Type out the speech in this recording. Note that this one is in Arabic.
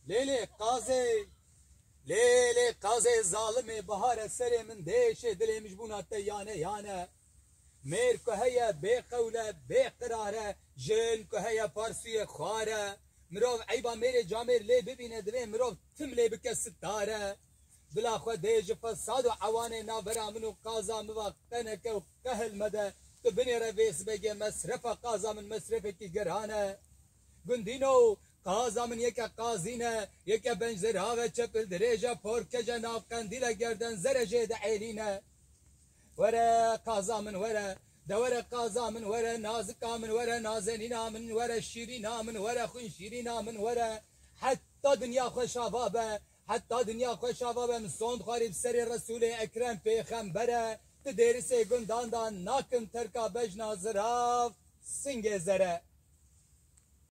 ليلي قازي ليلي قازي ظالمي بهار سري من ديش دلي مجبونة تيانة يانا مير كهيا بقولة بقرارة جن كهيا بارسية خوارة مروف عيبا ميري جامير لي ببينه دوين مروف تملي بك ستارة بلا خو ديج فساد وعواني نابرا منو قازا مواقتنك وكهل مدى تبني رفيس بيجي مسرفة قازا من مسرفة كي قرانة گندینو قازا من یکا قازینه یکا بنجزر هاوه چپل دریجا پورکجا ناف قندیل گردن زرجه دعیلینه وره قازا من وره دوره قازا من وره نازکا من وره نازنینا من وره شیرینا من وره خون شیرینا من وره حتی دنیا خوش آبابه حتی دنیا خوش آبابه من سوند خارب سر رسول اکرم پیغمبره تدیرسه گندان دان ناکن ترکا بجنا زراف سنگ زره